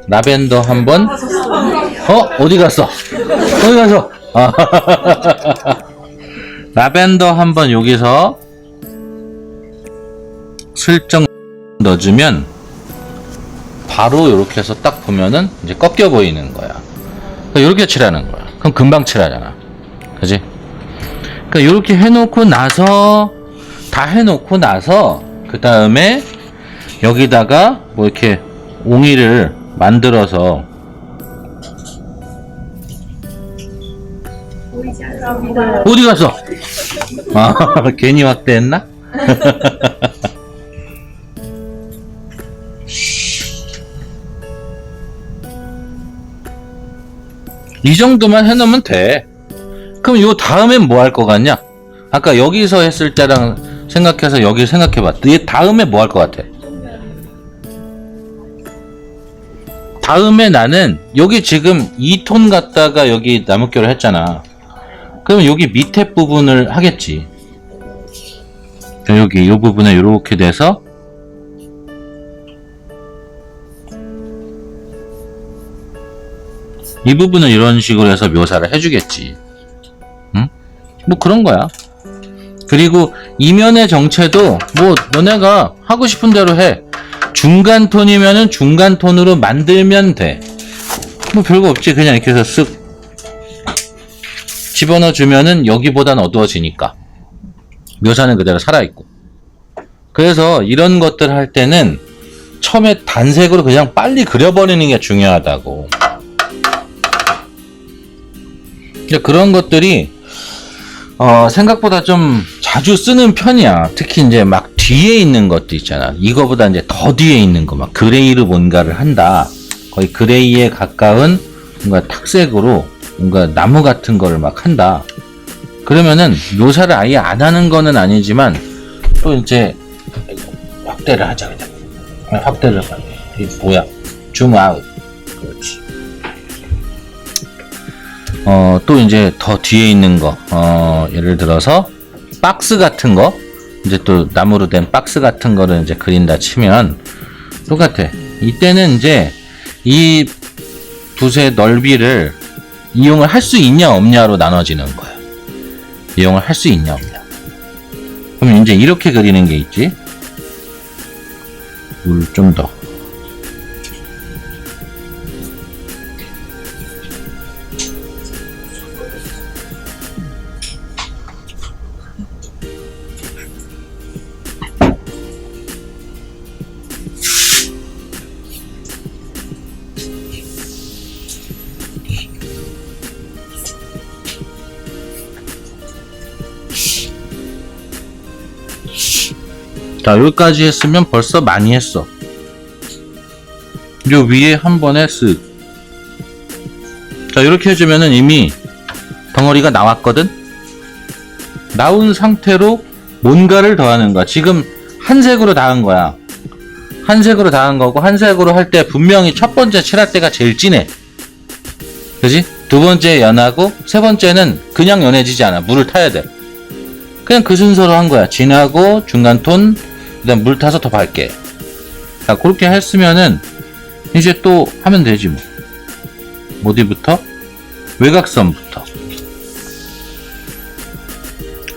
라벤더 한번 어디 갔어 라벤더 한번 여기서 슬쩍 넣어주면 바로 이렇게 해서 딱 보면은 이제 꺾여 보이는 거야. 이렇게 칠하는 거야. 그럼 금방 칠하잖아. 그지? 그러니까 이렇게 해놓고 나서 다 해놓고 나서 그 다음에 여기다가 뭐 이렇게 옹이를 만들어서 어디 갔어? 아 괜히 확대했나? 이 정도만 해놓으면 돼. 그럼 요 다음엔 뭐 할 것 같냐? 아까 여기서 했을 때랑 생각해서 여기 생각해봐. 얘 다음에 뭐 할 것 같아? 다음에 나는 여기 지금 2톤 갖다가 여기 나뭇결을 했잖아. 그럼 여기 밑에 부분을 하겠지. 여기 이 부분에 이렇게 돼서 이 부분은 이런 식으로 해서 묘사를 해주겠지. 응? 뭐 그런 거야. 그리고 이면의 정체도 뭐 너네가 하고 싶은 대로 해. 중간 톤이면은 중간 톤으로 만들면 돼. 뭐 별거 없지. 그냥 이렇게 해서 쓱 집어넣어 주면은 여기보단 어두워지니까. 묘사는 그대로 살아있고. 그래서 이런 것들 할 때는 처음에 단색으로 그냥 빨리 그려버리는 게 중요하다고. 그런 것들이 생각보다 좀 자주 쓰는 편이야. 특히 이제 막 뒤에 있는 것도 있잖아. 이거보다 이제 더 뒤에 있는 거, 막 그레이로 뭔가를 한다. 거의 그레이에 가까운 뭔가 탁색으로 뭔가 나무 같은 거를 막 한다. 그러면은 묘사를 아예 안 하는 거는 아니지만 또 이제 확대를 하자. 그냥 확대를 하. 이게 뭐야? 줌 아웃. 그렇지. 또 이제 더 뒤에 있는 거, 예를 들어서 박스 같은 거, 이제 또 나무로 된 박스 같은 거를 이제 그린다 치면 똑같아. 이때는 이제 이 붓의 넓이를 이용을 할 수 있냐 없냐로 나눠지는 거야. 이용을 할 수 있냐 없냐. 그럼 이제 이렇게 그리는 게 있지. 물 좀 더. 자, 여기까지 했으면 벌써 많이 했어. 요 위에 한 번에 쓱. 자, 이렇게 해주면은 이미 덩어리가 나왔거든? 나온 상태로 뭔가를 더하는 거야. 지금 한 색으로 다 한 거야. 한 색으로 다 한 거고, 한 색으로 할 때 분명히 첫 번째 칠할 때가 제일 진해. 그지? 두 번째 연하고, 세 번째는 그냥 연해지지 않아. 물을 타야 돼. 그냥 그 순서로 한 거야. 진하고, 중간 톤, 그 다음 물 타서 더 밝게. 자, 그렇게 했으면은, 이제 또 하면 되지 뭐. 어디부터? 외곽선부터.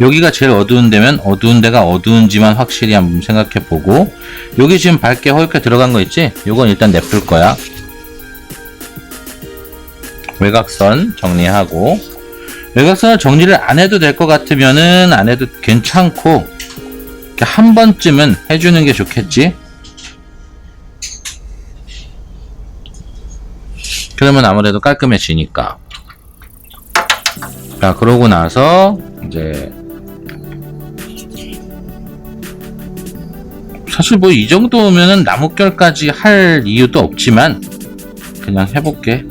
여기가 제일 어두운 데면 어두운 데가 어두운지만 확실히 한번 생각해 보고, 여기 지금 밝게 허옇게 들어간 거 있지? 요건 일단 냅둘 거야. 외곽선 정리하고, 외곽선을 정리를 안 해도 될 것 같으면은 안 해도 괜찮고, 이렇게 한 번쯤은 해주는 게 좋겠지? 그러면 아무래도 깔끔해지니까. 자, 그러고 나서 이제 사실 뭐 이 정도면은 나뭇결까지 할 이유도 없지만 그냥 해볼게.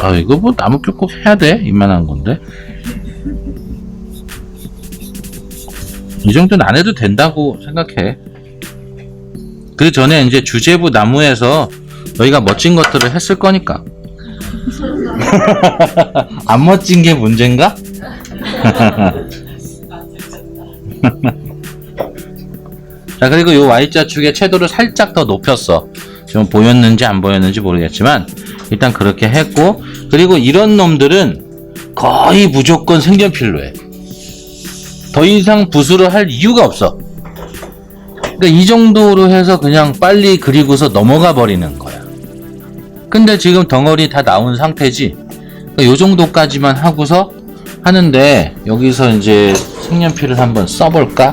아, 이거 뭐 나뭇결 꼭 해야 돼? 이만한 건데. 이 정도는 안 해도 된다고 생각해. 그 전에 이제 주제부 나무에서 너희가 멋진 것들을 했을 거니까. 안 멋진 게 문제인가? 자, 그리고 이 Y자축의 채도를 살짝 더 높였어. 좀 보였는지 안 보였는지 모르겠지만 일단 그렇게 했고, 그리고 이런 놈들은 거의 무조건 색연필로 해. 더 이상 붓으로 할 이유가 없어. 그러니까 이 정도로 해서 그냥 빨리 그리고서 넘어가 버리는 거야. 근데 지금 덩어리 다 나온 상태지. 그러니까 요 정도까지만 하고서 하는데, 여기서 이제 색연필을 한번 써볼까?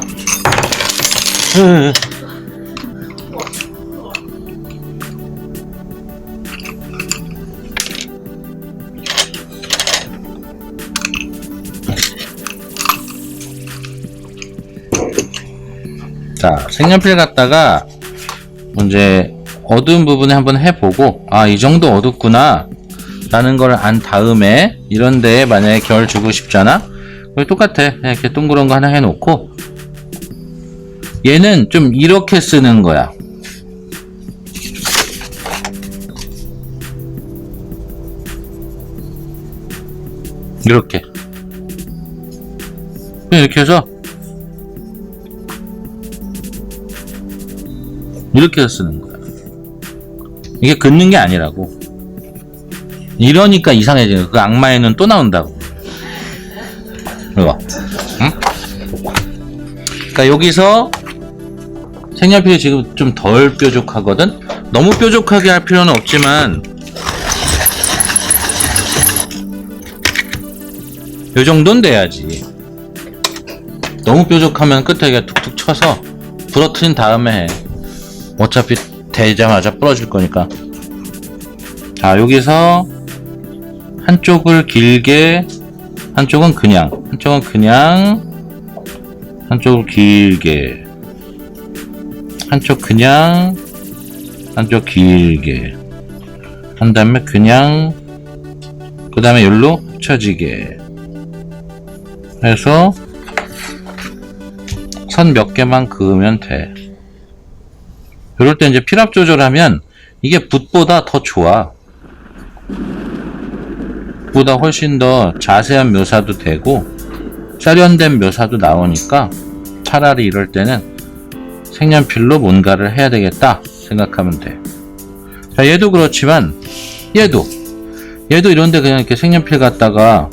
자, 색연필 갖다가 이제 어두운 부분에 한번 해보고, 아, 이 정도 어둡구나 라는 걸 안 다음에, 이런 데에 만약에 결 주고 싶잖아? 그럼 똑같아. 그냥 이렇게 동그란 거 하나 해놓고, 얘는 좀 이렇게 쓰는 거야. 이렇게 해서 이렇게 해서 쓰는 거야. 이게 긋는 게 아니라고. 이러니까 이상해지는 거야. 그 악마의 눈 또 나온다고. 이거. 응? 그러니까 여기서 색연필이 지금 좀 덜 뾰족하거든? 너무 뾰족하게 할 필요는 없지만 요 정도는 돼야지. 너무 뾰족하면 끝에 툭툭 쳐서 부러뜨린 다음에 해. 어차피 대자마자 부러질 거니까. 자, 여기서 한쪽을 길게, 한쪽은 그냥, 한쪽을 길게, 한쪽 그냥, 한쪽 길게 한 다음에 그냥, 그 다음에 여기로 합쳐지게 해서 선 몇 개만 그으면 돼. 이럴 때 이제 필압 조절하면 이게 붓보다 더 좋아. 붓보다 훨씬 더 자세한 묘사도 되고 세련된 묘사도 나오니까 차라리 이럴 때는 색연필로 뭔가를 해야 되겠다 생각하면 돼. 자, 얘도 그렇지만 얘도 이런데 그냥 이렇게 색연필 갖다가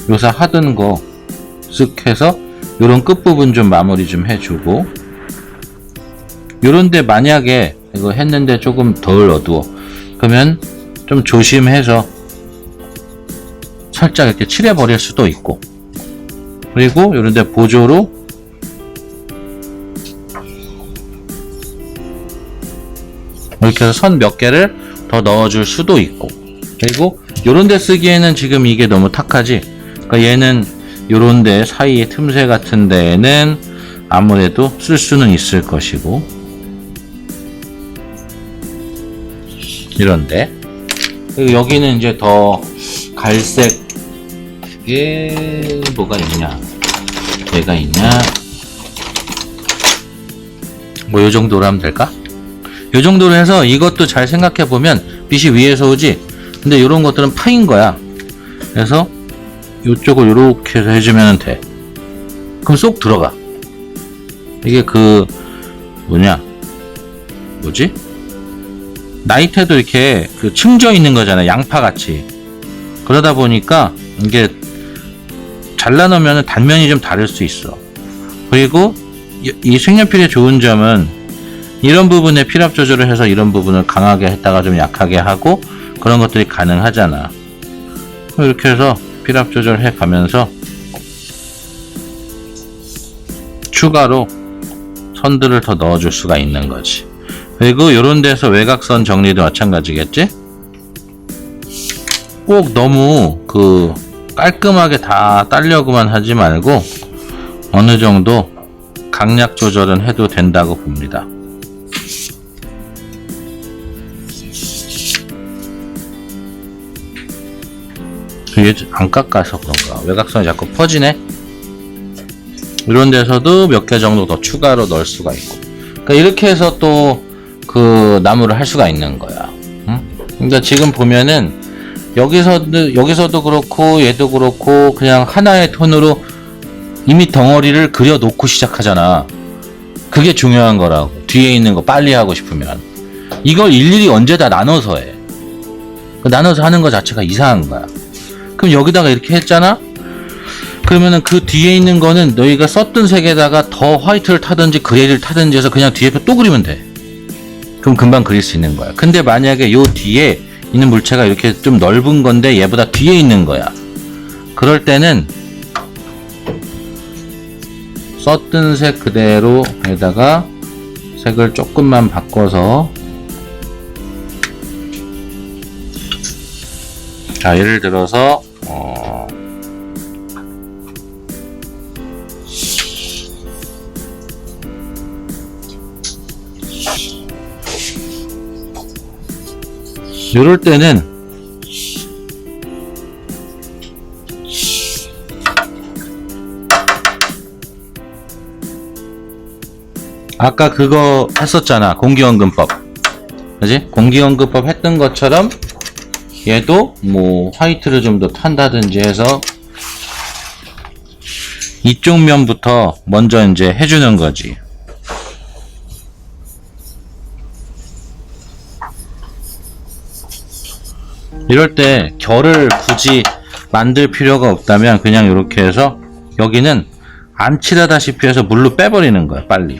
묘사 하던 거 쓱 해서 요런 끝부분 좀 마무리 좀 해주고, 요런데 만약에 이거 했는데 조금 덜 어두워 그러면 좀 조심해서 살짝 이렇게 칠해버릴 수도 있고, 그리고 요런데 보조로 이렇게 해서 선 몇 개를 더 넣어줄 수도 있고, 그리고 요런 데 쓰기에는 지금 이게 너무 탁하지. 그러니까 얘는 요런 데 사이에 틈새 같은 데에는 아무래도 쓸 수는 있을 것이고, 이런데. 그리고 여기는 이제 더 갈색, 이게 뭐가 있냐, 얘가 있냐, 뭐 요 정도로 하면 될까? 요 정도로 해서 이것도 잘 생각해 보면 빛이 위에서 오지. 근데 요런 것들은 파인 거야. 그래서 요쪽을 요렇게 해서 해주면 돼. 그럼 쏙 들어가. 이게 그 뭐지? 나이테도 이렇게 그 층져 있는 거잖아, 양파같이. 그러다 보니까 이게 잘라놓으면 단면이 좀 다를 수 있어. 그리고 이 색연필의 좋은 점은 이런 부분에 필압 조절을 해서 이런 부분을 강하게 했다가 좀 약하게 하고 그런 것들이 가능하잖아. 이렇게 해서 필압 조절해 가면서 추가로 선들을 더 넣어줄 수가 있는 거지. 그리고 이런 데서 외곽선 정리도 마찬가지겠지? 꼭 너무 깔끔하게 다 따려고만 하지 말고 어느 정도 강약 조절은 해도 된다고 봅니다. 얘 안 깎아서 그런가? 외곽선이 자꾸 퍼지네? 이런 데서도 몇 개 정도 더 추가로 넣을 수가 있고. 그러니까 이렇게 해서 또 그 나무를 할 수가 있는 거야. 응? 그러니까 지금 보면은 여기서도 그렇고 얘도 그렇고 그냥 하나의 톤으로 이미 덩어리를 그려 놓고 시작하잖아. 그게 중요한 거라고. 뒤에 있는 거 빨리 하고 싶으면 이걸 일일이 언제 다 나눠서 해. 나눠서 하는 거 자체가 이상한 거야. 그럼 여기다가 이렇게 했잖아? 그러면은 그 뒤에 있는 거는 너희가 썼던 색에다가 더 화이트를 타든지 그레이를 타든지 해서 그냥 뒤에 또 그리면 돼. 그럼 금방 그릴 수 있는 거야. 근데 만약에 요 뒤에 있는 물체가 이렇게 좀 넓은 건데 얘보다 뒤에 있는 거야. 그럴 때는 썼던 색 그대로 에다가 색을 조금만 바꿔서, 자, 예를 들어서 이럴 때는 아까 그거 했었잖아, 공기원근법. 그지? 공기원근법 했던 것처럼 얘도 뭐 화이트를 좀 더 탄다든지 해서 이쪽 면부터 먼저 이제 해주는 거지. 이럴 때 결을 굳이 만들 필요가 없다면 그냥 이렇게 해서 여기는 안 칠하다시피 해서 물로 빼버리는 거야, 빨리.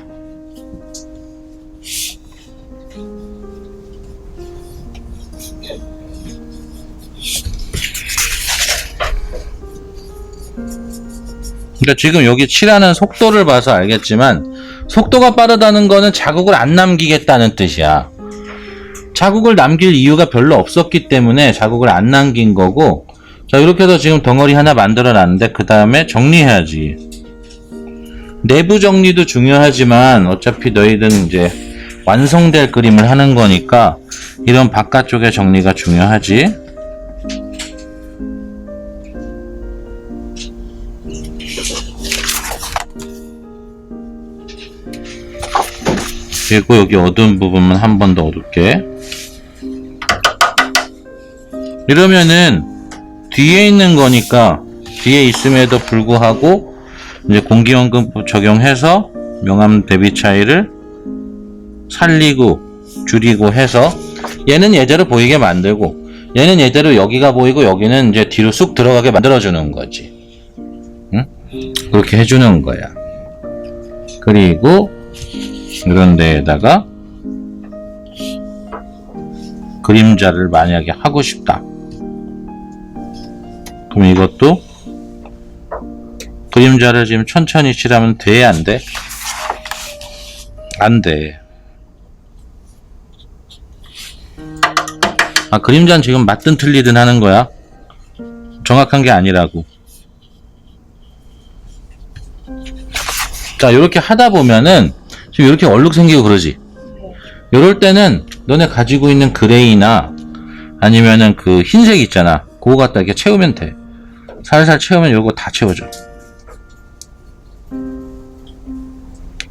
그러니까 지금 여기 칠하는 속도를 봐서 알겠지만 속도가 빠르다는 거는 자국을 안 남기겠다는 뜻이야. 자국을 남길 이유가 별로 없었기 때문에 자국을 안 남긴 거고, 자, 이렇게 해서 지금 덩어리 하나 만들어 놨는데 그 다음에 정리해야지. 내부 정리도 중요하지만 어차피 너희들은 이제 완성될 그림을 하는 거니까 이런 바깥쪽의 정리가 중요하지. 그리고 여기 어두운 부분만 한 번 더 어둡게. 이러면은 뒤에 있는 거니까 뒤에 있음에도 불구하고 이제 공기원근법 적용해서 명암 대비 차이를 살리고 줄이고 해서 얘는 예대로 보이게 만들고 얘는 예대로 여기가 보이고 여기는 이제 뒤로 쑥 들어가게 만들어주는 거지. 응? 그렇게 해주는 거야. 그리고 이런 데에다가 그림자를 만약에 하고 싶다. 그럼 이것도 그림자를 지금 천천히 칠하면 돼, 안 돼? 안 돼. 아, 그림자는 지금 맞든 틀리든 하는 거야. 정확한 게 아니라고. 자, 요렇게 하다 보면은 지금 이렇게 얼룩 생기고 그러지. 요럴 때는 너네 가지고 있는 그레이나 아니면은 그 흰색 있잖아. 그거 갖다 이렇게 채우면 돼. 살살 채우면 요거 다 채워져.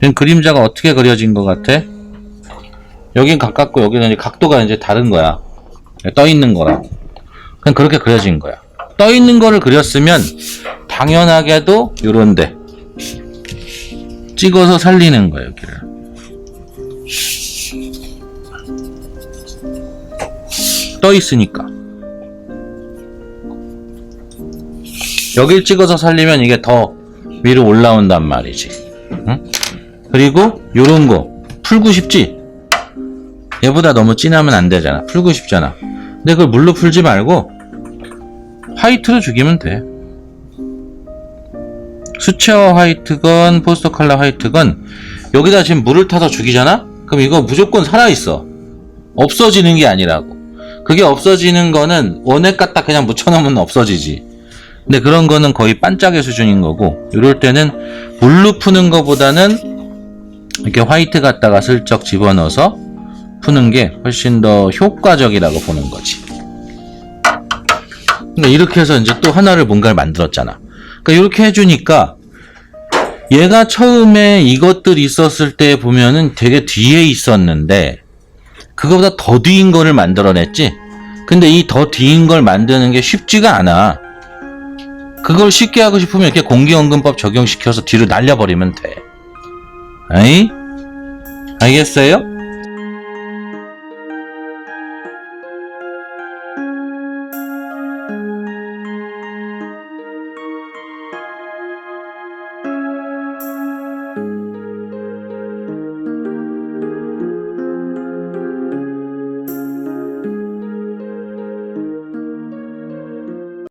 지금 그림자가 어떻게 그려진 것 같아? 여긴 가깝고 여기는 이제 각도가 이제 다른 거야. 떠 있는 거라. 그냥 그렇게 그려진 거야. 떠 있는 거를 그렸으면 당연하게도 요런데 찍어서 살리는 거야, 여기를. 떠 있으니까. 여길 찍어서 살리면 이게 더 위로 올라온단 말이지. 응? 그리고 요런 거 풀고 싶지? 얘보다 너무 진하면 안 되잖아. 풀고 싶잖아. 근데 그걸 물로 풀지 말고 화이트로 죽이면 돼. 수채화 화이트건 포스터 컬러 화이트건 여기다 지금 물을 타서 죽이잖아? 그럼 이거 무조건 살아있어. 없어지는 게 아니라고. 그게 없어지는 거는 원액 갖다 그냥 묻혀놓으면 없어지지. 근데 그런 거는 거의 반짝의 수준인 거고, 이럴 때는 물로 푸는 거보다는 이렇게 화이트 갖다가 슬쩍 집어넣어서 푸는 게 훨씬 더 효과적이라고 보는 거지. 그러니까 이렇게 해서 이제 또 하나를 뭔가를 만들었잖아. 그러니까 이렇게 해주니까 얘가 처음에 이것들 있었을 때 보면은 되게 뒤에 있었는데 그거보다 더 뒤인 거를 만들어냈지. 근데 이 더 뒤인 걸 만드는 게 쉽지가 않아. 그걸 쉽게 하고 싶으면 이렇게 공기원근법 적용시켜서 뒤로 날려버리면 돼. 에이? 알겠어요?